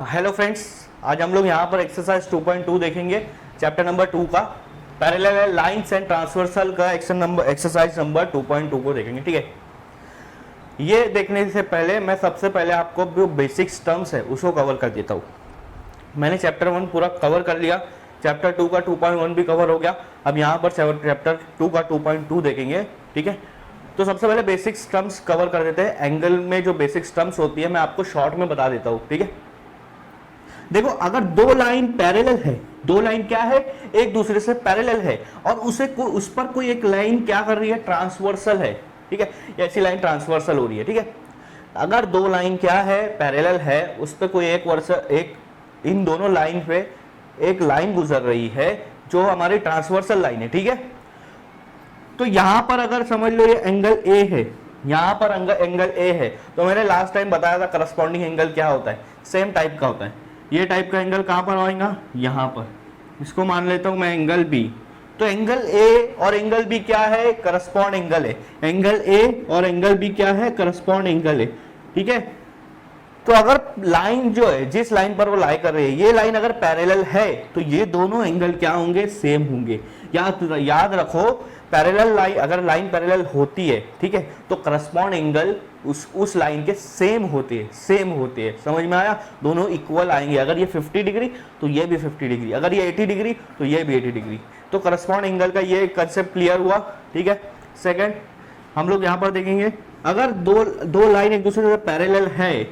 Hello friends, आज हम लोग यहाँ पर एक्सरसाइज 2.2 देखेंगे। चैप्टर नंबर 2 का पैरेलल लाइंस एंड ट्रांसवर्सल का एक्सरसाइज नंबर 2.2 को देखेंगे। ठीक है, ये देखने से पहले मैं सबसे पहले आपको जो बेसिक्स टर्म्स है उसको कवर कर देता हूँ। मैंने चैप्टर 1 पूरा कवर कर लिया, चैप्टर 2 का 2.1 भी कवर हो गया। अब यहाँ पर चैप्टर 2 का 2.2 देखेंगे। ठीक है, तो सबसे पहले बेसिक्स टर्म्स कवर कर देते हैं। एंगल में जो बेसिक्स टर्म्स होती है मैं आपको शॉर्ट में बता देता हूँ। ठीक है, देखो, अगर दो लाइन पैरेलल है, दो लाइन क्या है, एक दूसरे से पैरेलल है, और उस पर कोई एक लाइन क्या कर रही है, ट्रांसवर्सल है। ठीक है, ऐसी लाइन ट्रांसवर्सल हो रही है। ठीक है, अगर दो लाइन क्या है, पैरेलल है, उस पर कोई एक इन दोनों लाइन पे एक लाइन गुजर रही है जो हमारी ट्रांसवर्सल लाइन है। ठीक है, तो यहां पर अगर समझ लो ये एंगल ए है, यहां पर एंगल ए है, तो मैंने लास्ट टाइम बताया था करस्पॉन्डिंग एंगल क्या होता है, सेम टाइप का होता है। ये टाइप का एंगल कहां पर आएगा, यहां पर। इसको मान लेता हूं मैं एंगल बी। तो एंगल ए और एंगल बी क्या है, करस्पॉन्ड एंगल है। एंगल ए और एंगल बी क्या है, करस्पॉन्ड एंगल है। ठीक है, तो अगर लाइन जो है, जिस लाइन पर वो लाई कर रही है, ये लाइन अगर पैरेलल है तो ये दोनों एंगल क्या होंगे, सेम होंगे। याद रखो, पैरेलल लाइन, अगर लाइन पैरेलल होती है, ठीक है, तो करस्पॉन्ड एंगल उस लाइन के सेम होते हैं। समझ में आया, दोनों इक्वल आएंगे। अगर ये 50 डिग्री तो ये भी 50 डिग्री, अगर ये 80 डिग्री तो ये भी 80 डिग्री। तो करस्पॉन्ड एंगल का ये कंसेप्ट क्लियर हुआ। ठीक है, सेकंड हम लोग यहाँ पर देखेंगे, अगर दो लाइन एक दूसरे से पैरेलल है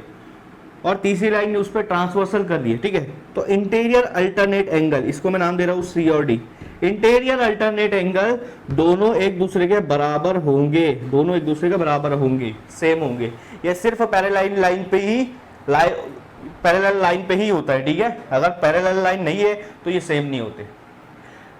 और तीसरी लाइन ने उस पर ट्रांसवर्सल कर दी है, ठीक है, तो इंटीरियर अल्टरनेट एंगल, इसको मैं नाम दे रहा हूँ सी और डी। इंटीरियर अल्टरनेट एंगल दोनों एक दूसरे के बराबर होंगे, सेम होंगे। ये सिर्फ पैरेलल लाइन पे ही होता है। ठीक है, अगर पैरेलल लाइन नहीं है तो ये सेम नहीं होते।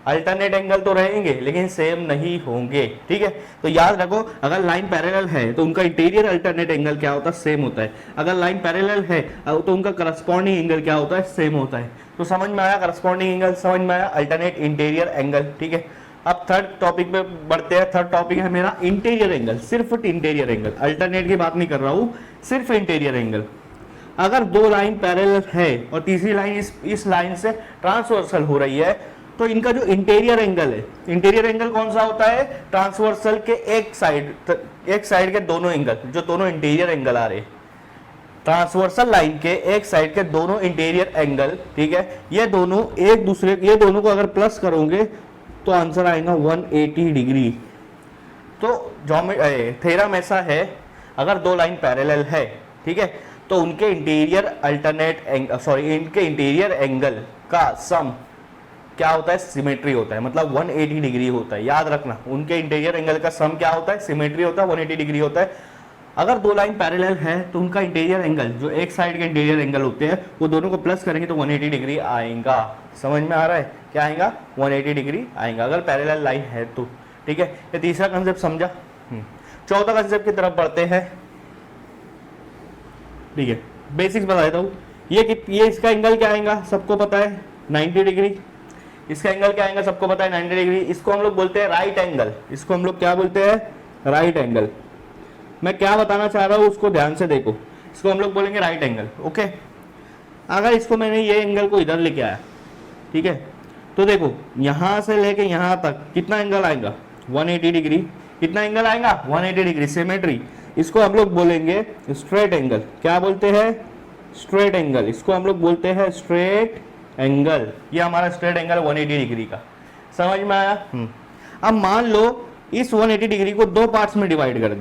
अल्टरनेट एंगल तो रहेंगे लेकिन सेम नहीं होंगे। ठीक है, तो याद रखो, अगर लाइन पैरेलल है तो उनका इंटीरियर अल्टरनेट एंगल क्या होता है, सेम होता है। अगर लाइन पैरेलल है तो उनका करस्पॉन्डिंग एंगल क्या होता है, सेम होता है। तो समझ में आया करस्पॉन्डिंग एंगल, समझ में आया अल्टरनेट इंटीरियर एंगल। ठीक है, अब थर्ड टॉपिक पे बढ़ते हैं। थर्ड टॉपिक है मेरा इंटीरियर एंगल, सिर्फ इंटीरियर एंगल, अल्टरनेट की बात नहीं कर रहा हूं, सिर्फ इंटीरियर एंगल। अगर दो लाइन पैरेलल है और तीसरी लाइन इस लाइन से ट्रांसवर्सल हो रही है, तो इनका जो इंटीरियर एंगल है, इंटीरियर एंगल कौन सा होता है, ट्रांसवर्सल के एक साइड के दोनों एंगल, जो दोनों इंटीरियर एंगल आ रहे हैं, ट्रांसवर्सल लाइन के एक साइड के दोनों इंटीरियर एंगल। ठीक है, ये दोनों को अगर प्लस करोगे तो आंसर आएगा 180 डिग्री। तो थ्योरम ऐसा है, अगर दो लाइन पैरेलल है, ठीक है, तो उनके इनके इंटीरियर एंगल का सम क्या होता है, सिमेट्री होता है, मतलब 180 डिग्री होता है। याद रखना, उनके इंटीरियर एंगल का सम क्या होता है, सिमेट्री होता है, 180 डिग्री होता है। अगर दो लाइन पैरेलल है तो उनका इंटीरियर एंगल, जो एक साइड के इंटीरियर एंगल होते हैं, वो दोनों को प्लस करेंगे तो 180 डिग्री आएगा। समझ में आ रहा है, क्या आएगा, 180 डिग्री आएगा अगर पैरेलल लाइन है तो। ठीक है, ये तीसरा कंसेप्ट समझा। चौथा कंसेप्ट की तरफ बढ़ते हैं। ठीक है, बेसिक्स बता देता हूँ। ये इसका एंगल क्या आएगा, सबको पता है, 90 डिग्री। इसका एंगल क्या आएगा, सबको पता है, 90 डिग्री। इसको हम लोग बोलते हैं राइट एंगल। इसको हम लोग क्या बोलते हैं, राइट एंगल। मैं क्या बताना चाह रहा हूं उसको ध्यान से देखो, इसको हम लोग बोलेंगे राइट एंगल। ओके, अगर इसको मैंने ये एंगल को इधर लेके आया, ठीक है, तो देखो यहां से लेके यहां तक कितना एंगल आएगा, 180 डिग्री। कितना एंगल आएगा, 180 डिग्री, सिमेट्री। इसको हम लोग बोलेंगे स्ट्रेट एंगल। क्या बोलते हैं, स्ट्रेट एंगल। इसको हम लोग बोलते हैं स्ट्रेट एंगल। ये हमारा स्ट्रेट एंगल 180 डिग्री का। समझ में आया। अब मान लो इस 180 डिग्री को दो पार्ट्स में डिवाइड कर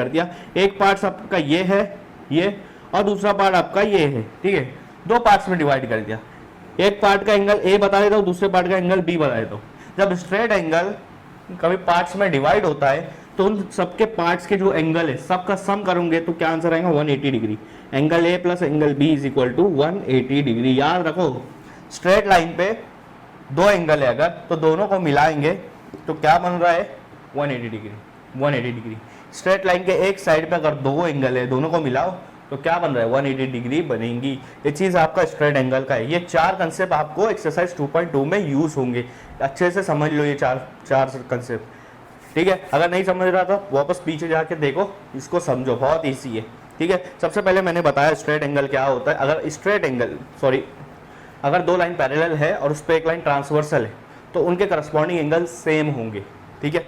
दिया, एक पार्ट आपका ये है, ये, और दूसरा पार्ट आपका ये है। ठीक है, दो पार्ट्स में डिवाइड कर दिया। एक पार्ट का एंगल ए बता देता हूँ, दूसरे पार्ट का एंगल बी बता देता हूँ। जब स्ट्रेट एंगल कभी पार्ट्स में डिवाइड होता है तो उन सबके पार्ट्स के जो एंगल है सबका सम करोगे तो क्या आंसर आएगा, 180 degree. Angle A plus angle B is equal to 180 degree. याद रखो, स्ट्रेट लाइन पे दो एंगल है, अगर तो दोनों को मिलाएंगे तो क्या बन रहा है, 180 डिग्री। स्ट्रेट लाइन के एक साइड पे अगर दो एंगल है, दोनों को मिलाओ तो क्या बन रहा है, 180 डिग्री बनेंगी। ये चीज आपका स्ट्रेट एंगल का है। ये चार कंसेप्ट आपको एक्सरसाइज 2.2 में यूज होंगे। अच्छे से समझ लो ये चार कंसेप्ट। ठीक है, अगर नहीं समझ रहा तो वापस पीछे जाके देखो, इसको समझो, बहुत ईजी है। ठीक है, सबसे पहले मैंने बताया स्ट्रेट एंगल क्या होता है। अगर स्ट्रेट एंगल अगर दो लाइन पैरेलल है और उस पर एक लाइन ट्रांसवर्सल है तो उनके करस्पॉन्डिंग एंगल सेम होंगे। ठीक है,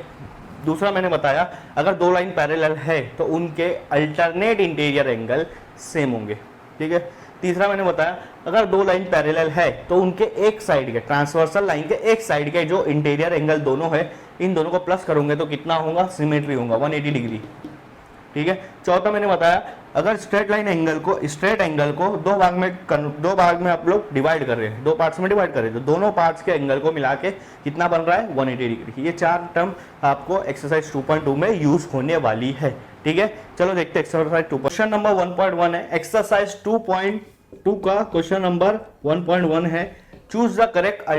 दूसरा मैंने बताया अगर दो लाइन पैरेलल है तो उनके अल्टरनेट इंटीरियर एंगल सेम होंगे। ठीक है, तीसरा मैंने बताया अगर दो लाइन पैरेलल है तो उनके एक साइड के ट्रांसवर्सल लाइन के एक साइड के जो इंटीरियर एंगल दोनों है, इन दोनों को प्लस करोगे तो कितना होगा, सिमेट्री होगा 180 डिग्री। ठीक है, चौथा मैंने बताया अगर स्ट्रेट एंगल को दो भाग में आप लोग डिवाइड कर रहे हैं, दो पार्ट्स में डिवाइड कर रहे हैं, तो दोनों पार्ट्स के एंगल को मिला के कितना बन रहा है, 180 डिग्री। ये चार टर्म आपको एक्सरसाइज 2.2 में यूज होने वाली है। ठीक है, चलो देखते हैं एक्सरसाइज 2। क्वेश्चन नंबर 1.1 है, एक्सरसाइज 2.2 का क्वेश्चन नंबर 1.1 है, चूज द करेक्ट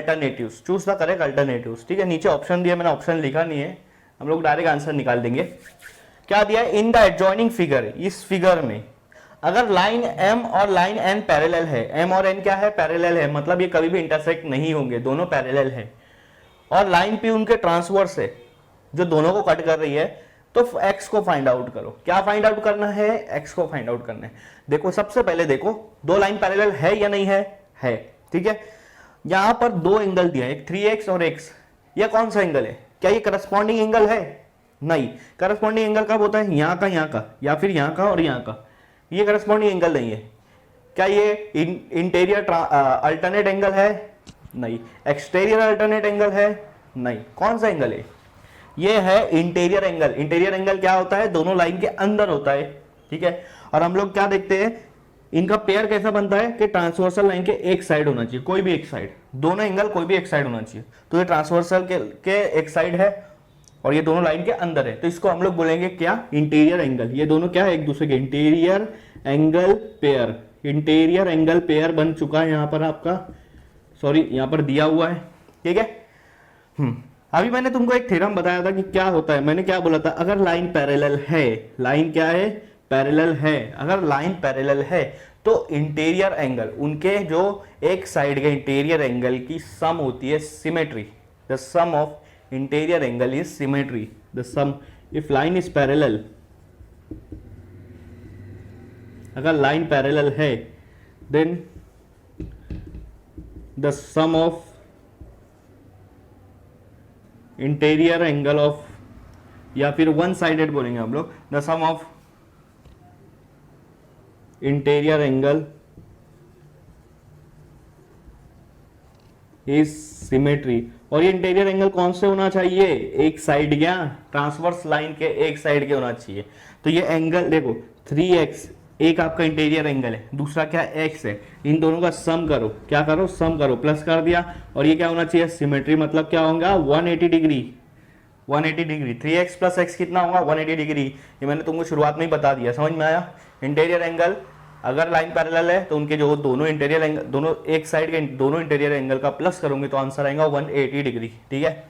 अल्टरनेटिव्स। ठीक है, नीचे ऑप्शन दिया, मैंने ऑप्शन लिखा नहीं है, हम लोग डायरेक्ट आंसर निकाल देंगे। क्या दिया है, इन द एडजॉइनिंग फिगर, इस फिगर में अगर लाइन M और लाइन N पैरेलल है, M और N क्या है, पैरेलल है, मतलब ये कभी भी इंटरसेक्ट नहीं होंगे, दोनों पैरेलल है, और लाइन P उनके ट्रांसवर्स है जो दोनों को कट कर रही है, तो x को फाइंड आउट करो। क्या फाइंड आउट करना है, x को फाइंड आउट करना है। देखो सबसे पहले देखो दो लाइन पैरेलल है या नहीं है। ठीक है, यहां पर दो एंगल दिया है, एक 3x और x, यह कौन सा एंगल है, क्या ये करस्पॉन्डिंग एंगल है, नहीं। करस्पॉन्डिंग एंगल कब होता है, यहाँ का या फिर यहाँ का और यहाँ का, ये करस्पॉन्डिंग एंगल नहीं है। क्या ये इंटीरियर अल्टरनेट एंगल है, नहीं। एक्सटीरियर अल्टरनेट एंगल है, नहीं। कौन सा एंगल है, ये है इंटीरियर एंगल। इंटीरियर एंगल क्या होता है, दोनों लाइन के अंदर होता है। ठीक है, और हम लोग क्या देखते हैं, इनका पेयर कैसा बनता है कि ट्रांसवर्सल लाइन के एक साइड होना चाहिए, कोई भी एक साइड, दोनों एंगल कोई भी एक साइड होना चाहिए। तो ये ट्रांसवर्सल के एक साइड है और ये दोनों लाइन के अंदर है, तो इसको हम लोग बोलेंगे क्या, इंटीरियर एंगल। ये दोनों क्या है, एक दूसरे के इंटीरियर एंगल पेयर बन चुका है यहाँ पर आपका, यहाँ पर दिया हुआ है। ठीक है, अभी मैंने तुमको एक थ्योरम बताया था कि क्या होता है, मैंने क्या बोला था, अगर लाइन पैरेलल है, लाइन क्या है, पैरेलल है, अगर लाइन पैरेलल है तो इंटीरियर एंगल, उनके जो एक साइड के इंटीरियर एंगल की सम होती है symmetry. The sum of interior angle is symmetry. The sum, if line is parallel, अगर लाइन पैरेलल है then the sum of interior angle of, या फिर वन साइडेड बोलेंगे हम लोग, the sum of interior angle is symmetry। और ये interior angle कौन से होना चाहिए, एक साइड क्या, ट्रांसवर्स लाइन के एक साइड के होना चाहिए। तो ये एंगल देखो 3x, एक आपका इंटीरियर एंगल है, दूसरा क्या x है, इन दोनों का सम करो, क्या करो, सम करो, प्लस कर दिया, और ये क्या होना चाहिए, सिमेट्री, मतलब क्या होगा, 180 डिग्री। 3x प्लस x कितना होगा, 180 डिग्री। ये मैंने तुमको शुरुआत में ही बता दिया, समझ में आया। इंटीरियर एंगल अगर लाइन पैरेलल है तो उनके जो दोनों इंटीरियर एंगल, दोनों एक साइड के दोनों इंटीरियर एंगल का प्लस करोगे तो आंसर आएगा 180 डिग्री। ठीक है,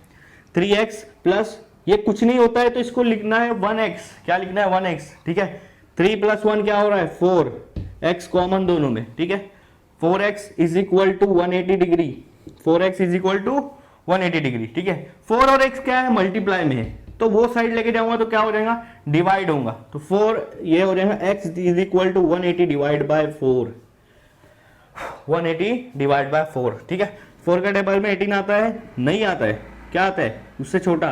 3x प्लस ये कुछ नहीं होता है तो इसको लिखना है 1x, क्या लिखना है, 1x। ठीक है, 3 + 1 क्या हो रहा है, 4, x कॉमन दोनों में। ठीक है, 4x is equal to 180 degree, 4x is equal to 180 degree. ठीक है, 4 और x क्या है, मल्टीप्लाई में है, तो वो साइड लेके जाऊंगा तो क्या हो जाएगा, डिवाइड होगा, तो 4 ये हो जाएगा x is equal to 180 divide by 4, 180 divide by 4। ठीक है, 4 का टेबल में 18 आता है, नहीं आता है, क्या आता है उससे छोटा,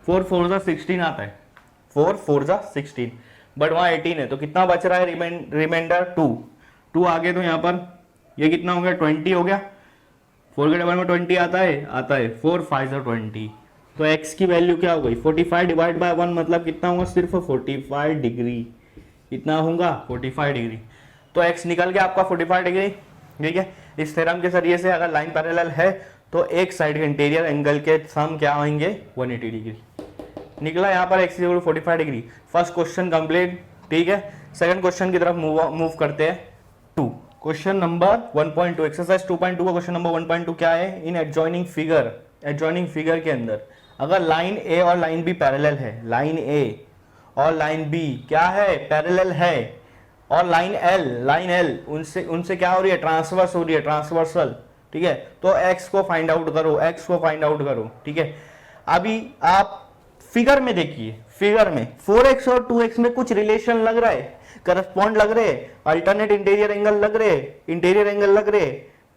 4 4 जा 16 आता है, 4 4 जा 16, बट वहां 18 है, तो कितना बच रहा है, रिमाइंडर 2 आ गए, तो यहाँ पर ये कितना हो गया, 20 हो गया। 4 के टेबल में 20 आता है, 4 5 जा 20, तो x की वैल्यू क्या हो गई, 45 डिवाइड बाय 1, मतलब कितना होगा, सिर्फ 45 डिग्री, कितना होगा, 45 डिग्री। तो x निकल गया आपका 45 डिग्री। ठीक है, इस थ्योरम के जरिए से अगर लाइन पैरेलल है तो एक साइड के इंटीरियर एंगल के सम क्या होंगे, 180 डिग्री निकला। यहाँ पर x equal 45 degree. First question complete. ठीक है, सेकंड क्वेश्चन की तरफ मूव करते हैं। 2 क्वेश्चन नंबर 1.2 एक्सरसाइज 2.2 का क्वेश्चन नंबर 1.2 क्या है, इन एडजॉइनिंग फिगर के अंदर अगर लाइन A और लाइन B पैरेलल है, लाइन A और लाइन B क्या है, पैरेलल है, और लाइन L उनसे क्या हो रही है, ट्रांसवर्स हो रही है, ट्रांसवर्सल। ठीक है, तो x को फाइंड आउट करो, ठीक है। अभी आप फिगर में देखिए, फिगर में 4x और 2x में कुछ रिलेशन लग रहा है, करस्पॉन्ड लग रहे, अल्टरनेट इंटीरियर एंगल लग रहे, इंटीरियर एंगल लग रहे,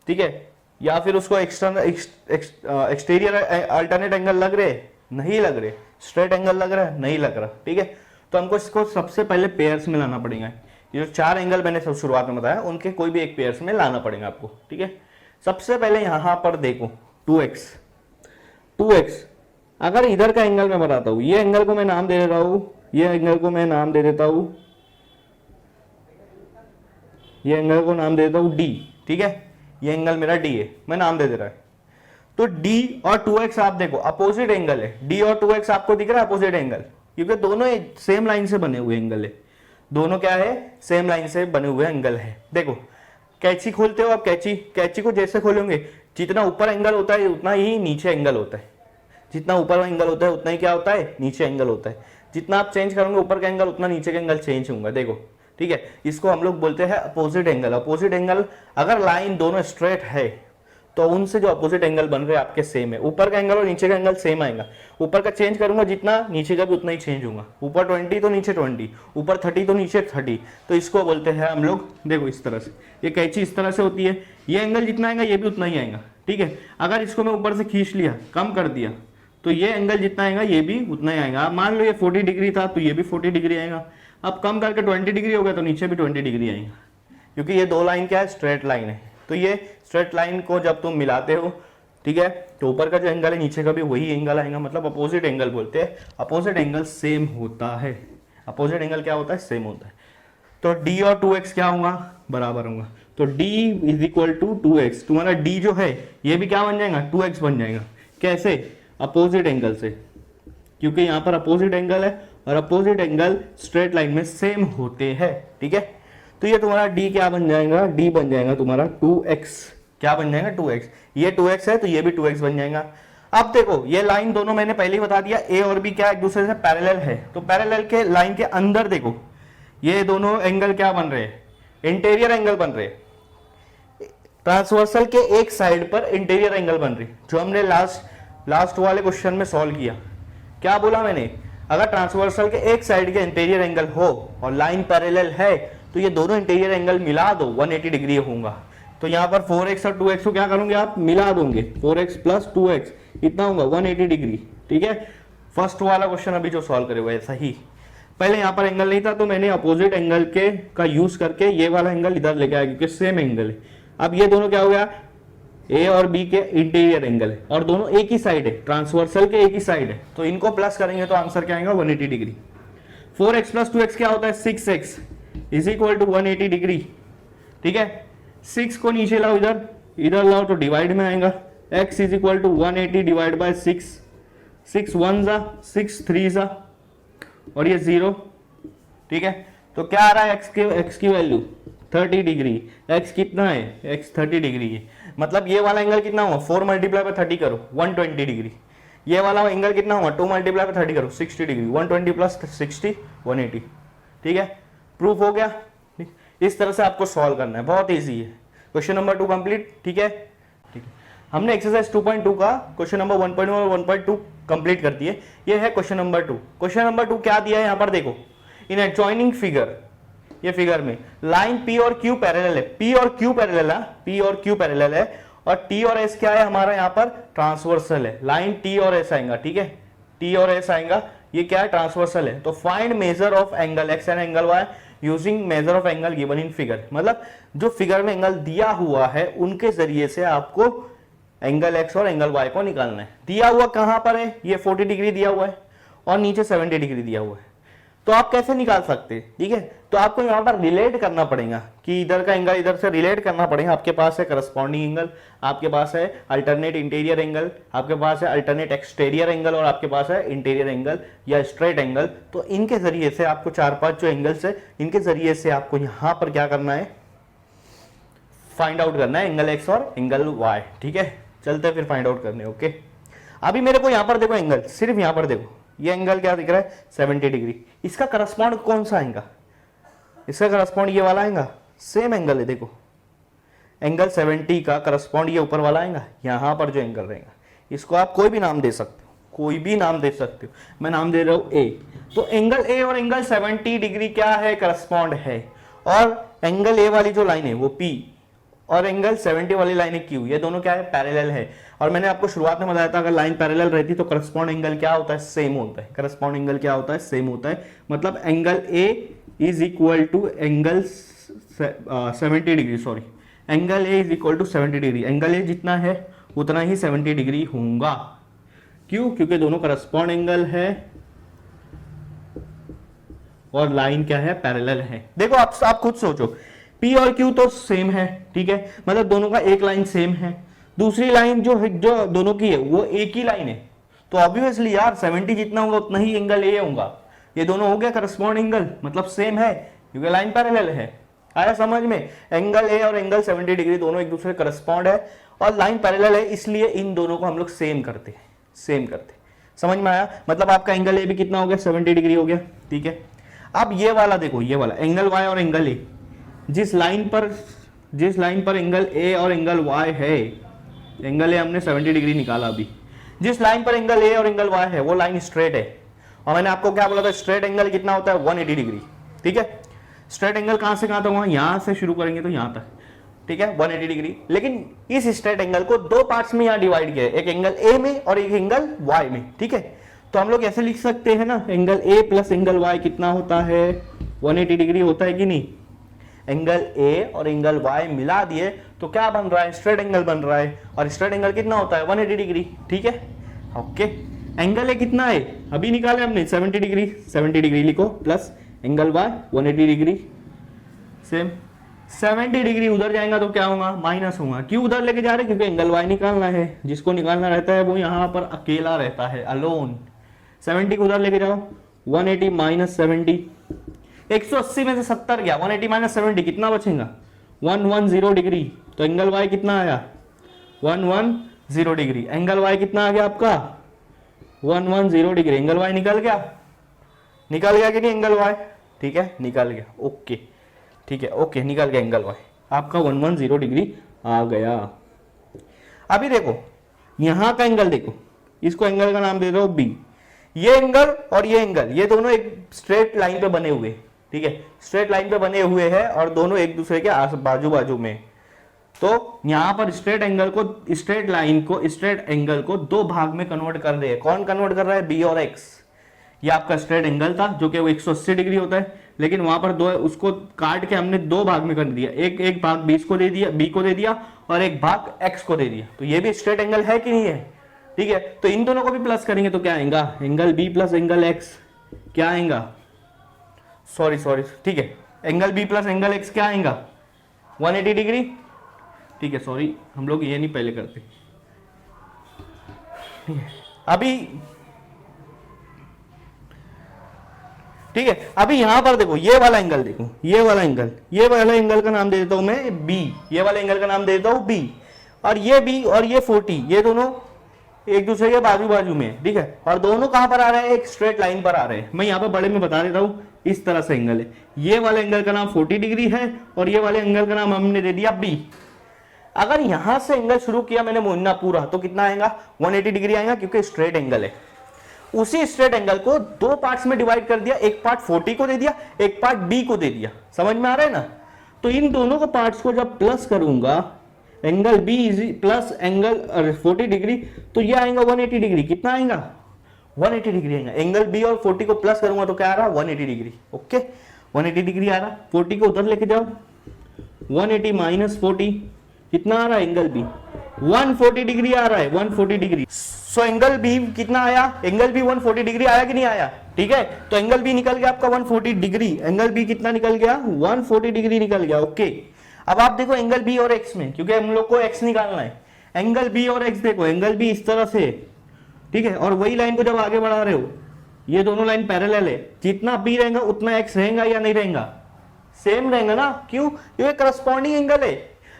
ठीक है, या फिर उसको एक्सटीरियर अल्टरनेट एंगल लग रहे, नहीं लग रहे, स्ट्रेट एंगल लग रहा है, नहीं लग रहा, ठीक है। तो हमको इसको सबसे पहले पेयर्स में लाना पड़ेगा। ये जो 4 एंगल मैंने सब शुरुआत में बताया उनके कोई भी एक पेयर्स में लाना पड़ेगा आपको, ठीक है। सबसे पहले यहां पर देखो 2x, अगर इधर का एंगल मैं बताता हूं, ये एंगल को मैं नाम दे देता हूं, ये एंगल को मैं नाम दे देता हूं, ये एंगल को नाम दे देता हूं d, ठीक है। ये एंगल मेरा d है, मैं नाम दे दे रहा है। तो d और 2x आप देखो अपोजिट एंगल है, d और 2x आपको दिख रहा है अपोजिट एंगल, क्योंकि दोनों सेम लाइन से बने हुए एंगल है, दोनों क्या है, सेम लाइन से बने हुए एंगल है। देखो कैंची खोलते हो आप, कैंची को जैसे खोलोगे जितना ऊपर एंगल होता है उतना ही नीचे एंगल होता है, जितना ऊपर एंगल होता है उतना ही क्या होता है, नीचे एंगल होता है। जितना आप चेंज करोगे ऊपर का एंगल उतना नीचे का एंगल चेंज होगा, देखो, ठीक है। इसको हम लोग बोलते हैं अपोजिट एंगल। अपोजिट एंगल अगर लाइन दोनों स्ट्रेट है तो उनसे जो अपोजिट एंगल बन रहे हैं आपके सेम है, ऊपर का एंगल और नीचे का एंगल सेम आएगा। ऊपर का चेंज करूंगा जितना, नीचे का भी उतना ही चेंज होगा। ऊपर 20 तो नीचे 20, ऊपर 30 तो नीचे 30। तो इसको बोलते हैं हम लोग, देखो इस तरह से, ये कैंची इस तरह से होती है, ये एंगल जितना आएगा ये भी उतना ही आएगा, ठीक है। अगर इसको मैं ऊपर से खींच लिया, कम कर दिया, तो ये एंगल जितना आएगा ये भी उतना ही आएगा। मान लो ये 40 डिग्री था तो ये भी 40 डिग्री आएगा। अब कम करके 20 डिग्री हो गया तो नीचे भी 20 डिग्री आएगा, क्योंकि ये दो लाइन क्या है, स्ट्रेट लाइन है। तो ये स्ट्रेट लाइन को जब तुम मिलाते हो, ठीक है, तो ऊपर का जो एंगल है नीचे का भी वही एंगल आएगा, मतलब अपोजिट एंगल बोलते हैं। अपोजिट एंगल सेम होता है, अपोजिट एंगल क्या होता है, सेम होता है। तो d और 2x क्या होगा, बराबर होगा। तो d is equal to 2x, तुम्हारा d जो है ये भी क्या बन जाएगा, 2x बन जाएगा। कैसे, अपोजिट एंगल से, क्योंकि यहाँ पर अपोजिट एंगल है और अपोजिट एंगल स्ट्रेट लाइन में सेम होते हैं, ठीक है। तो ये तुम्हारा d क्या बन जाएगा, d बन जाएगा तुम्हारा 2x, क्या बन जाएगा, 2x। ये 2x है तो ये भी 2x बन जाएगा। अब देखो ये लाइन दोनों मैंने पहले ही बता दिया, a और b क्या एक दूसरे से पैरेलल है, तो पैरेलल के लाइन के अंदर देखो ये दोनों एंगल क्या बन रहे हैं, इंटीरियर एंगल बन रहे हैं। ट्रांसवर्सल के एक साइड पर इंटीरियर एंगल बन रही, जो हमने लास्ट वाले क्वेश्चन में सॉल्व किया। क्या बोला मैंने, अगर ट्रांसवर्सल के एक साइड के इंटीरियर एंगल हो और लाइन पैरेलल है तो ये दोनों इंटीरियर एंगल मिला दो, 180 डिग्री होगा। तो यहाँ पर 4x और 2x को क्या करोगे आप, मिला दोगे, 4x प्लस 2x इतना होगा 180 डिग्री, ठीक है। फर्स्ट वाला क्वेश्चन अभी जो सॉल्व करे हुए ऐसा ही, पहले यहाँ पर एंगल नहीं था तो मैंने अपोजिट एंगल के का यूज करके ये वाला एंगल इधर लेके आया, क्योंकि सेम एंगल है। अब ये दोनों क्या हो गया, ए और बी के इंटीरियर एंगल है और दोनों एक ही साइड है, ट्रांसवर्सल के एक ही साइड है, तो इनको प्लस करेंगे तो आंसर क्या आएगा, 180 डिग्री। 4x प्लस 2x क्या होता है, 6x is equal to 180 degree, ठीक है। 6 को नीचे लाओ, इधर लाओ तो डिवाइड में आएगा, x is equal to 180 divide by 6, 6 1 जा 6 3 जा और ये 0, ठीक है। तो क्या आ रहा है, x की वैल्यू 30 डिग्री। x कितना है, x 30 डिग्री है, मतलब ये वाला एंगल कितना हुआ, 4 मल्टीप्लाई बाय 30 करो 120 डिग्री। ये वाला एंगल कितना हुआ, 2 मल्टीप्लाई बाय 30 करो 60 डिग्री, 120 प्लस 60 180, ठीक है। प्रूफ हो गया। इस तरह से आपको सॉल्व करना है, बहुत इजी है। क्वेश्चन नंबर 2 कंप्लीट, ठीक है। ठीक है, हमने एक्सरसाइज 2.2 का क्वेश्चन नंबर 1.1 और 1.2 कंप्लीट कर दिए। ये है क्वेश्चन नंबर 2। क्वेश्चन नंबर 2 क्या दिया है यहाँ पर देखो, इन एडजॉइनिंग फिगर, ये फिगर में लाइन P और Q पैरेलल है, P और Q पैरेलल है, P और Q पैरेलल है और T और S क्या है हमारा यहाँ पर ट्रांसवर्सल है। लाइन T और S आएगा, ठीक है, T और S आएगा, ये क्या है, ट्रांसवर्सल है। तो find measure of angle X and angle Y using measure of angle given in figure, मतलब जो फिगर में एंगल दिया हुआ है उनके जरिए से आपको एंगल X और एंगल Y को निकालना है। दिया हुआ कहां पर है, ये 40 डिग्री दिया हुआ है और नीचे 70 डिग्री दिया हुआ है, तो आप कैसे निकाल सकते हैं, ठीक है। तो आपको यहाँ पर रिलेट करना पड़ेगा कि इधर का एंगल इधर से रिलेट करना पड़ेगा। आपके पास है करस्पॉन्डिंग एंगल, आपके पास है अल्टरनेट इंटीरियर एंगल, आपके पास है अल्टरनेट एक्सटीरियर एंगल और आपके पास है इंटीरियर एंगल या स्ट्रेट एंगल। तो इनके जरिए से आपको 4-5 जो एंगल्स है इनके जरिए से आपको यहाँ पर क्या करना है, फाइंड आउट करना है एंगल X और एंगल Y, ठीक है। चलते फिर फाइंड आउट करने, ओके। अभी मेरे को यहाँ पर देखो एंगल, सिर्फ यहाँ पर देखो ये एंगल क्या दिख रहा है, 70 डिग्री। इसका करस्पॉन्ड कौन सा आएगा, इसका करस्पॉन्ड ये वाला आएगा, सेम एंगल है देखो, एंगल 70 का करस्पॉन्ड ये ऊपर वाला आएगा। यहाँ पर जो एंगल रहेगा इसको आप कोई भी नाम दे सकते हो, कोई भी नाम दे सकते हो, मैं नाम दे रहा हूं ए। तो एंगल ए और एंगल 70 डिग्री क्या है, करस्पॉन्ड है। और एंगल ए वाली जो लाइन है वो पी और एंगल 70 वाली लाइन है क्यू, ये दोनों क्या है, पैरेलल है। और मैंने आपको शुरुआत में बताया था अगर लाइन पैरेलल रहती तो करस्पॉन्ड एंगल क्या होता है, सेम होता है। करस्पॉन्ड एंगल क्या होता है, सेम होता है। मतलब angle A is equal to angle 70 degree, sorry, angle A is equal to 70 degree. Angle A जितना है उतना ही 70 डिग्री होगा। क्यों, क्योंकि दोनों करस्पॉन्ड एंगल है और लाइन क्या है, पैरेलल है। देखो आप खुद सोचो, P और Q तो सेम है, ठीक है, मतलब दोनों का एक लाइन सेम है। दूसरी लाइन जो दोनों की है वो एक ही लाइन है, तो ऑब्वियसली यार 70 जितना होगा उतना ही एंगल ए होगा। ये दोनों हो गया करस्पॉन्ड एंगल, मतलब सेम है क्योंकि लाइन पैरेलल है। आया समझ में, एंगल ए और एंगल 70 डिग्री दोनों एक दूसरे करस्पॉन्ड है और लाइन पैरेलल है, इसलिए इन दोनों को हम लोग सेम करते हैं, सेम करते हैं। समझ में आया, मतलब आपका एंगल ए भी कितना हो गया, 70 डिग्री हो गया, ठीक है। अब ये वाला देखो, ये वाला एंगल वाई और एंगल ए, जिस लाइन पर एंगल ए और एंगल वाई है, एंगल ए हमने 70 डिग्री निकाला अभी, जिस लाइन पर एंगल ए और एंगल वाई है वो लाइन स्ट्रेट है। और मैंने आपको क्या बोला था, स्ट्रेट एंगल कितना होता है, 180 डिग्री, ठीक है। स्ट्रेट एंगल कहां से कहां तक हुआ, यहां से शुरू करेंगे तो यहां तक, ठीक है, 180 डिग्री। लेकिन इस स्ट्रेट एंगल को दो पार्ट्स में यहां डिवाइड किया है, एक एंगल ए में और एक एंगल वाई में, ठीक है। तो हम लोग ऐसे लिख सकते हैं ना, angle A plus angle Y कितना होता है, 180 डिग्री होता है कि नहीं। एंगल ए और एंगल वाई मिला दिए तो क्या बन रहा है, स्ट्रेट एंगल बन रहा है। और स्ट्रेट एंगल कितना होता है, 180 डिग्री, ठीक है, ओके। एंगल ए कितना है, अभी निकाले हमने 70 डिग्री, 70 डिग्री लिखो, plus angle Y 180 degree, same. 70 degree उधर जाएगा तो क्या होगा, माइनस होगा। क्यों उधर लेके जा रहे हैं, क्योंकि एंगल वाई निकालना है। जिसको निकालना रहता है वो यहाँ पर अकेला रहता है, अलोन। 70 को उधर लेके जाओ, 180 माइनस 70, 180 में से 70 गया, 180 माइनस 70 कितना बचेगा, 110 डिग्री। तो एंगल वाई कितना आया, 110 डिग्री। एंगल वाई कितना आ गया आपका, 110 डिग्री। एंगल वाई निकल गया, निकल गया कि नहीं एंगल वाई, ठीक है, निकल गया, ओके, ठीक है, ओके, निकल गया एंगल वाई आपका 110 डिग्री आ गया। अभी देखो यहां का एंगल देखो, इसको एंगल का नाम दे दो बी। ये एंगल और ये एंगल, ये दोनों एक स्ट्रेट लाइन पे बने हुए, ठीक है, स्ट्रेट लाइन पे बने हुए हैं और दोनों एक दूसरे के बाजू बाजू में। तो यहां पर स्ट्रेट एंगल को, स्ट्रेट लाइन को, स्ट्रेट एंगल को दो भाग में कन्वर्ट कर दे। कौन कन्वर्ट कर रहा है, बी और एक्स। ये आपका स्ट्रेट एंगल था जो कि वो 180 डिग्री होता है, लेकिन वहां पर दो, उसको काट के हमने दो भाग में कर दिया। एक भाग बी को दे दिया, बी को दे दिया, और एक भाग एक्स को दे दिया। तो ये भी स्ट्रेट एंगल है कि नहीं है, ठीक है। तो इन दोनों को भी प्लस करेंगे तो क्या आएगा, angle B plus angle X क्या आएगा, सॉरी, ठीक है, angle B plus angle X क्या आएगा, 180 डिग्री, ठीक है। सॉरी, हम लोग ये नहीं पहले करते, अभी ठीक है। अभी यहां पर देखो, ये वाला एंगल देखो, ये वाला एंगल का नाम दे देता हूं मैं बी, ये वाले एंगल का नाम दे देता हूं बी। और ये बी और ये 40, ये दोनों एक दूसरे के बाजू बाजू में, ठीक है। और दोनों कहां पर आ रहे हैं, एक स्ट्रेट लाइन पर आ रहे हैं। मैं यहाँ पे बड़े में बता देता हूं, इस तरह से एंगल है। ये वाले एंगल का नाम 40 डिग्री है और ये वाले एंगल का नाम हमने दे दिया बी। अगर यहां से एंगल शुरू किया मैंने मोड़ना पूरा, तो कितना आएगा, 180 डिग्री आएगा, क्योंकि स्ट्रेट एंगल है। उसी स्ट्रेट एंगल को दो पार्ट्स में डिवाइड कर दिया, एक पार्ट 40 को दे दिया, एक पार्ट बी को दे दिया। समझ में आ रहा है ना। तो इन दोनों को पार्ट्स को जब प्लस करूंगा, angle B is plus angle 40 degree, तो ये आएगा 180 डिग्री। कितना आएगा, 180 डिग्री आएगा। एंगल बी और 40 को प्लस करूंगा तो क्या आ रहा, 180 डिग्री, ओके, 180 डिग्री आ रहा। 40 को उधर लेके जाओ, 180 माइनस 40 कितना आ रहा है, एंगल बी 140 डिग्री आ रहा है, 140 डिग्री। सो एंगल बी कितना आया, एंगल बी 140 डिग्री आया कि नहीं आया, ठीक है। तो एंगल बी निकल गया आपका 140 डिग्री। एंगल बी कितना निकल गया, 140 डिग्री निकल गया, ओके। अब आप देखो एंगल बी और एक्स में, क्योंकि हम लोग को एक्स निकालना है। एंगल बी और एक्स देखो, एंगल बी इस तरह से, ठीक है, और वही लाइन को जब आगे बढ़ा रहे हो, ये दोनों लाइन पैरेलल है, जितना बी रहेगा उतना एक्स रहेगा या नहीं रहेगा, सेम रहेगा ना। क्यों, ये करस्पॉन्डिंग एंगल है,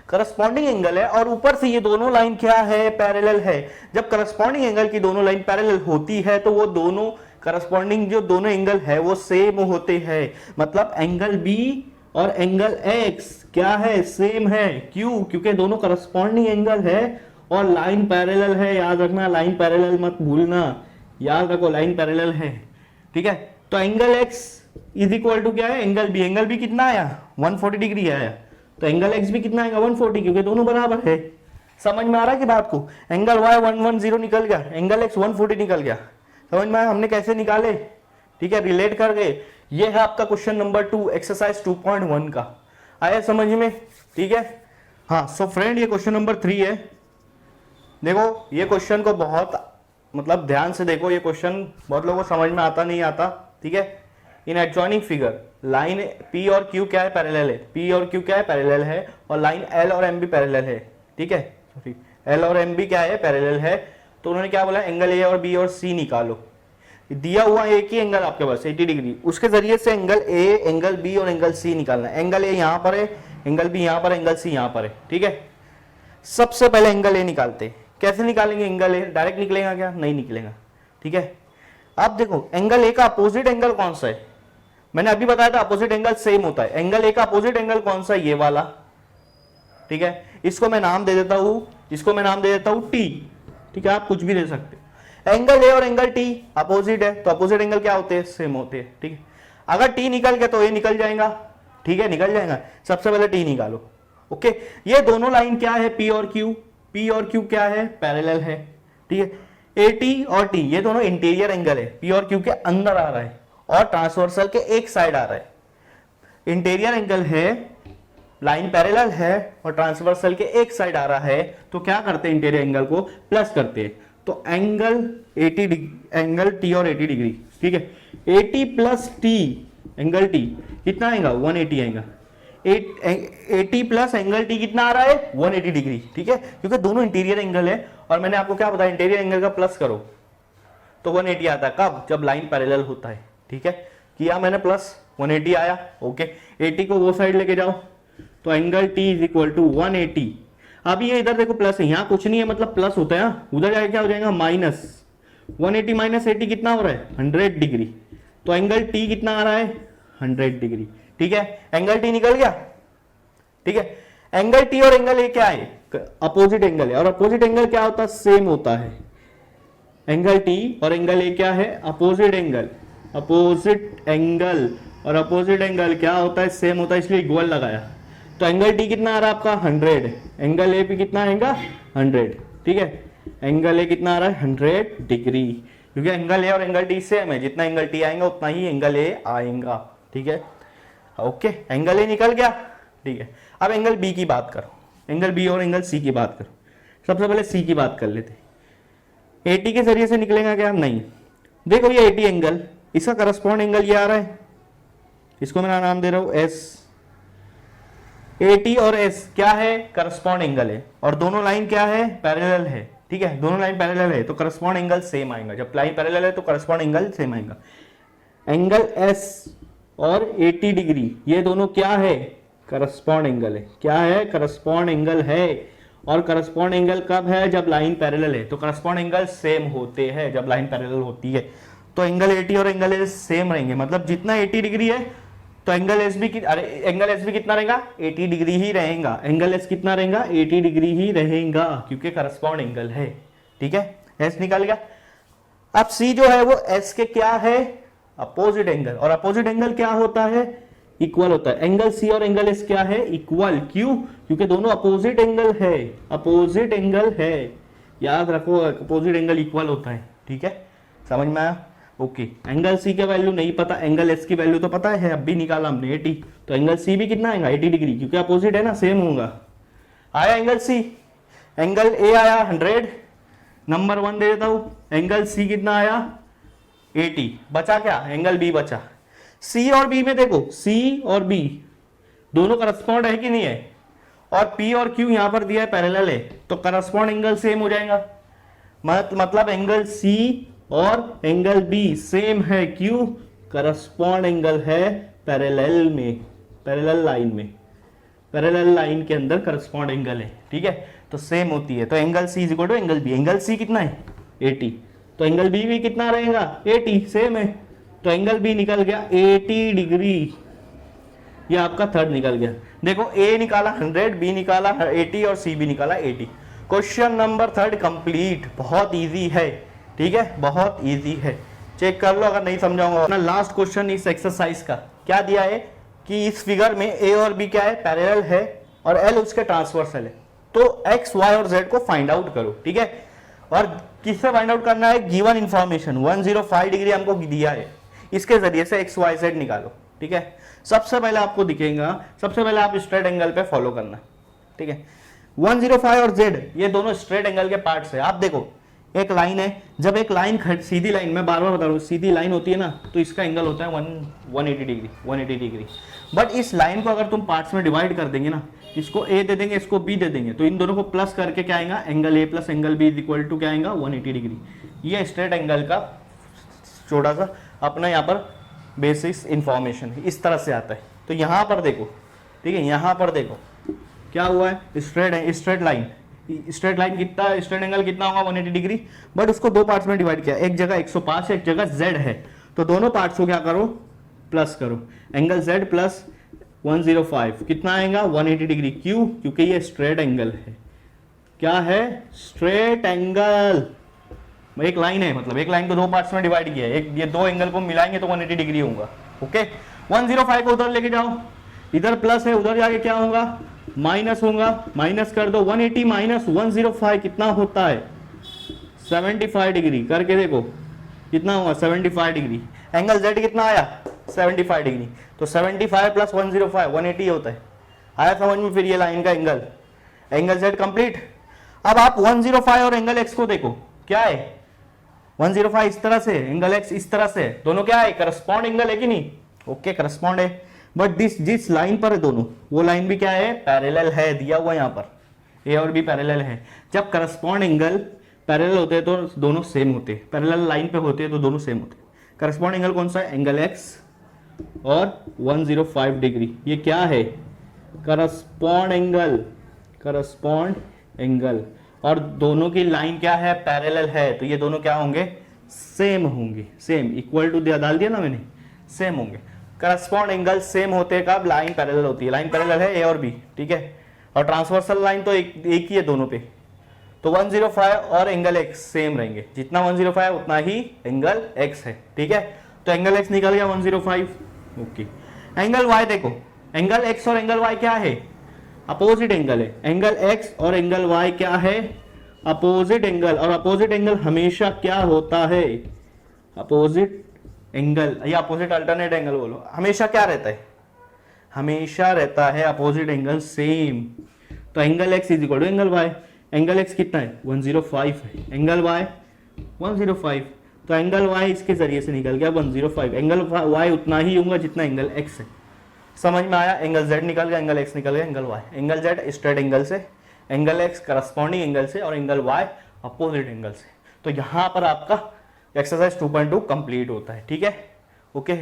करस्पॉन्डिंग एंगल है। और ऊपर से ये दोनों लाइन क्या है, पैरेलल है। जब करस्पॉन्डिंग एंगल की दोनों लाइन पैरेलल होती है तो वो दोनों करस्पॉन्डिंग जो दोनों एंगल है वो सेम होते हैं। मतलब एंगल बी और एंगल एक्स क्या है, सेम है। क्यों, क्योंकि दोनों करस्पॉन्डिंग एंगल है और लाइन पैरेलल है। याद रखना, लाइन पैरेलल मत भूलना। याद रखो लाइन पैरेलल है, ठीक है। तो angle x is equal to क्या है, एंगल b। एंगल b कितना आया, 140 डिग्री आया, तो एंगल x भी कितना आएगा 140, क्योंकि दोनों बराबर है। समझ में आ रहा है कि बात को, एंगल y 110 निकल गया, एंगल x 140 निकल गया। समझ में आया हमने कैसे निकाले, ठीक है, रिलेट कर गए। ये है आपका क्वेश्चन नंबर 2 एक्सरसाइज 2.1 का, आया समझ में, ठीक है। हाँ सो फ्रेंड ये क्वेश्चन नंबर 3 है। देखो ये क्वेश्चन को बहुत मतलब ध्यान से देखो, ये क्वेश्चन बहुत लोगों को समझ में आता नहीं आता, ठीक है। इन एडजॉइनिंग फिगर लाइन P और Q क्या है, पैरेलल है। P और Q क्या है, पैरेलल है, और लाइन L और M भी पैरेलल है, ठीक है। सॉरी L और M भी क्या है, पैरेलल है। तो उन्होंने क्या बोला, एंगल A और B और C निकालो। दिया हुआ एक ही एंगल आपके पास 80 डिग्री, उसके जरिए से एंगल A, एंगल B और एंगल C निकालना है। एंगल A यहाँ पर है, एंगल B यहाँ पर, एंगल C यहाँ पर है, ठीक है। सबसे पहले एंगल A निकालते, कैसे निकालेंगे एंगल A, डायरेक्ट निकलेगा क्या, नहीं निकलेगा, ठीक है। अब देखो एंगल A का अपोजिट एंगल कौन सा है, मैंने अभी बताया था अपोजिट एंगल सेम होता है। एंगल A का अपोजिट एंगल कौन सा है, ये वाला, ठीक है। इसको मैं नाम दे देता हूं, इसको मैं नाम दे देता हूं T, ठीक है, आप कुछ भी दे सकते हो। एंगल A और एंगल T अपोजिट है, तो अपोजिट एंगल क्या होते हैं, सेम होते हैं, ठीक है। अगर T निकल गया तो A निकल जाएगा, ठीक है, निकल जाएगा। सबसे पहले T निकालो, ओके। ये दोनों लाइन क्या है, P और Q, P और Q क्या है, पैरेलल है, ठीक है। AT और T ये दोनों इंटीरियर एंगल है, P और Q के अंदर आ रहा है और ट्रांसवर्सल के एक साइड आ रहा है। इंटीरियर एंगल है, लाइन पैरेलल है और ट्रांसवर्सल के एक साइड आ रहा है, तो क्या करते हैं, इंटीरियर एंगल को प्लस करते हैं। तो एंगल 80 डिग्री, एंगल T और 80 डिग्री, ठीक है। 80 प्लस T, एंगल T कितना आएगा, 180 आएगा। 80 प्लस एंगल T कितना आ रहा है, 180 डिग्री, ठीक है, क्योंकि दोनों इंटीरियर एंगल है। और मैंने आपको क्या बताया, इंटीरियर एंगल का प्लस करो तो 180 आता है, कब, जब लाइन पैरेलल होता है, ठीक है। किया मैंने प्लस, 180 आया, ओके। 80 को वो साइड लेके जाओ, तो angle T is equal to 180। अब ये इधर देखो प्लस है, यहाँ कुछ नहीं है मतलब प्लस होता है, उधर जाके क्या हो जाएगा, माइनस। 180 माइनस 80 कितना हो रहा है, 100 डिग्री। तो एंगल T कितना आ रहा है, 100 डिग्री, ठीक है। एंगल T निकल गया, ठीक है। एंगल T और एंगल A क्या है, अपोजिट एंगल है, और अपोजिट एंगल क्या होता है, सेम होता है। एंगल T और एंगल A क्या है, अपोजिट एंगल, अपोजिट एंगल, और अपोजिट एंगल क्या होता है, सेम होता है, इसलिए इक्वल लगाया। तो एंगल T कितना आ रहा है आपका, 100, एंगल A भी कितना आएगा, 100, ठीक है। एंगल A कितना आ रहा है, 100 डिग्री, क्योंकि एंगल A और एंगल T सेम है, जितना एंगल T आएगा उतना ही एंगल A आएगा, ठीक है, ओके। एंगल A निकल गया, ठीक है। अब एंगल B की बात करो, एंगल B और एंगल C की बात करो। सबसे पहले C की बात कर लेते। AT के जरिए से निकलेगा क्या, नहीं। देखो ये AT एंगल, इसका करस्पॉन्ड एंगल ये आ रहा है, इसको मैं नाम दे रहा हूं S। AT और S क्या है, करस्पॉन्ड एंगल है, और दोनों लाइन क्या है, पैरेलल है, ठीक है। दोनों लाइन पैरेलल है तो करस्पॉन्ड एंगल सेम आएगा, जब लाइन पैरेलल है तो करस्पॉन्ड एंगल सेम आएगा। एंगल S और 80 डिग्री ये दोनों क्या है, करस्पॉन्ड एंगल है, क्या है, करस्पॉन्ड एंगल है। और करस्पॉन्ड एंगल कब है, जब लाइन पैरेलल है। तो करस्पॉन्ड एंगल सेम होते हैं जब लाइन पैरेलल होती है। तो एंगल 80 और एंगल एस सेम रहेंगे, मतलब जितना 80 डिग्री है तो एंगल एस भी एंगल एस भी कितना रहेगा, 80 डिग्री ही रहेगा। एंगल एस कितना रहेगा, 80 डिग्री ही रहेगा, क्योंकि करस्पॉन्ड एंगल है, ठीक है। एस निकल गया। अब सी जो है वो एस के क्या है, अपोजिट एंगल, और अपोजिट एंगल क्या होता है, इक्वल होता है। एंगल सी और एंगल एस क्या है, इक्वल, क्यों, क्योंकि दोनों अपोजिट एंगल है, अपोजिट एंगल है, याद रखो अपोजिट एंगल इक्वल होता है, ठीक है, समझ में आया, ओके। एंगल सी का वैल्यू नहीं पता, एंगल एस की वैल्यू तो पता है, अब भी निकाला हमने 80, तो एंगल सी भी कितना आएगा, 80 डिग्री, क्योंकि अपोजिट है ना, सेम होगा। आया एंगल सी, एंगल ए आया 100, नंबर 1 दे देता हूं, एंगल सी कितना आया 80, बचा क्या, एंगल बी बचा। सी और बी में देखो, सी और बी दोनों करस्पॉन्ड है कि नहीं है, और पी और क्यू यहां पर दिया है पैरेलल है, तो करस्पॉन्ड एंगल सेम हो जाएगा। मतलब एंगल सी और एंगल बी सेम है, क्यों, करस्पॉन्ड एंगल है पैरेलल में, पैरेलल लाइन में, पैरेलल लाइन के अंदर करस्पॉन्ड एंगल है, ठीक है, तो सेम होती है। तो angle C is equal to angle B, angle C कितना है 80, तो एंगल बी भी कितना रहेगा 80, सेम है, तो एंगल बी निकल गया 80 डिग्री, ये आपका थर्ड निकल गया। देखो ए निकाला 100, बी निकाला 80 और सी भी निकाला 80। क्वेश्चन नंबर 3 कंप्लीट, बहुत इजी है, ठीक है, बहुत इजी है, चेक कर लो अगर नहीं समझाऊंगा। अपना लास्ट क्वेश्चन इस एक्सरसाइज का क्या दिया है कि इस फिगर में ए और बी क्या है, पैरेलल है और एल उसके ट्रांसवर्सल है, तो एक्स वाई और जेड को फाइंड आउट करो। ठीक है, और किससे फाइंड आउट करना है, गिवन इंफॉर्मेशन 105 डिग्री हमको दिया है, इसके जरिए से एक्स वाई जेड निकालो। ठीक है, सबसे पहले आपको दिखेगा, सबसे पहले आप स्ट्रेट एंगल पे फॉलो करना। ठीक है, 105 और जेड ये दोनों स्ट्रेट एंगल के पार्ट्स है। आप देखो एक लाइन है, जब एक लाइन सीधी लाइन, मैं बार बार बता रहा हूँ, सीधी लाइन होती है ना तो इसका एंगल होता है 180 डिग्री, 180 डिग्री। बट इस लाइन को अगर तुम पार्ट्स में डिवाइड कर देंगे ना, इसको ए दे देंगे, इसको बी दे देंगे, तो इन दोनों को प्लस करके क्या आएगा, angle A plus angle B is equal to क्या आएगा, 180 डिग्री। ये स्ट्रेट एंगल का छोटा सा अपना यहाँ पर बेसिस इंफॉर्मेशन है, इस तरह से आता है। तो यहाँ पर देखो, ठीक है, यहाँ पर देखो क्या हुआ है, स्ट्रेट लाइन, स्ट्रेट लाइन कितना, स्ट्रेट एंगल कितना होगा 180 डिग्री, बट उसको दो पार्ट्स में डिवाइड किया, एक जगह 105 है, एक जगह z है, तो दोनों पार्ट्स को क्या करो, प्लस करो, एंगल z प्लस 105 कितना आएगा 180 डिग्री। क्यों, क्योंकि ये स्ट्रेट एंगल है। क्या है, स्ट्रेट एंगल, एक लाइन है, मतलब एक लाइन को दो पार्ट्स में डिवाइड किया है, एक ये दो एंगल को मिलाएंगे तो 180 डिग्री होगा। ओके, 105 को उधर लेके जाओ, इधर प्लस है, उधर जाके क्या होगा, माइनस होगा, माइनस कर दो, 180 माइनस 105 कितना होता है 75 डिग्री, करके देखो कितना हुआ 75 डिग्री। एंगल z कितना आया 75 डिग्री, तो 75 प्लस 105 180 होता है। आया समझ में, फिर ये लाइन का एंगल, एंगल z कंप्लीट। अब आप 105 और एंगल x को देखो, क्या है 105 इस तरह से, एंगल x इस तरह से, दोनों क्या है, करस्पॉन्ड एंगल है कि नहीं, ओके करस्पॉन्ड है। बट जिस लाइन पर है दोनों, वो लाइन भी क्या है, पैरेलल है, दिया हुआ यहाँ पर ए और बी पैरेलल है। जब करस्पॉन्ड एंगल पैरेलल होते हैं तो दोनों सेम होते हैं, पैरेलल लाइन पे होते हैं तो दोनों सेम होते हैं। करस्पॉन्ड एंगल कौन सा है, एंगल x और 105 डिग्री, ये क्या है, करस्पॉन्ड एंगल, करस्पॉन्ड एंगल, और दोनों की लाइन क्या है, पैरेलल है, तो ये दोनों क्या होंगे, सेम होंगे, सेम, इक्वल टू दिया, डाल दिया ना मैंने, सेम होंगे। करस्पॉन्ड एंगल सेम होते कब, लाइन पैरेलल होती है, लाइन पैरेलल है ए और बी, ठीक है, और ट्रांसवर्सल लाइन तो एक ही है दोनों पे, तो 105 और एंगल x सेम रहेंगे, जितना 105 उतना ही एंगल x है। ठीक है, तो एंगल x निकल गया 105। ओके, एंगल y देखो, एंगल x और एंगल y क्या है, अपोजिट एंगल है, एंगल x और एंगल y क्या है, अपोजिट एंगल, और अपोजिट एंगल हमेशा क्या होता है, अपोजिट एंगल या अपोजिट अल्टरनेट एंगल बोलो, हमेशा क्या रहता है, हमेशा रहता है अपोजिट एंगल सेम। तो angle x is equal to angle y, angle x कितना है 105 है, एंगल y 105, तो एंगल y इसके जरिए से निकल गया 105, एंगल y उतना ही होगा जितना एंगल x है। समझ में आया, एंगल z निकल गया, एंगल x निकल गया, angle y, angle z straight angle से, एंगल x करस्पॉन्डिंग एंगल से, और एंगल y अपोजिट एंगल से। तो यहाँ पर आपका एक्सरसाइज 2.2 कंप्लीट होता है। ठीक है, ओके,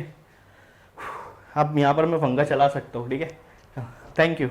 अब यहाँ पर मैं फंगा चला सकता हूँ। ठीक है, थैंक यू।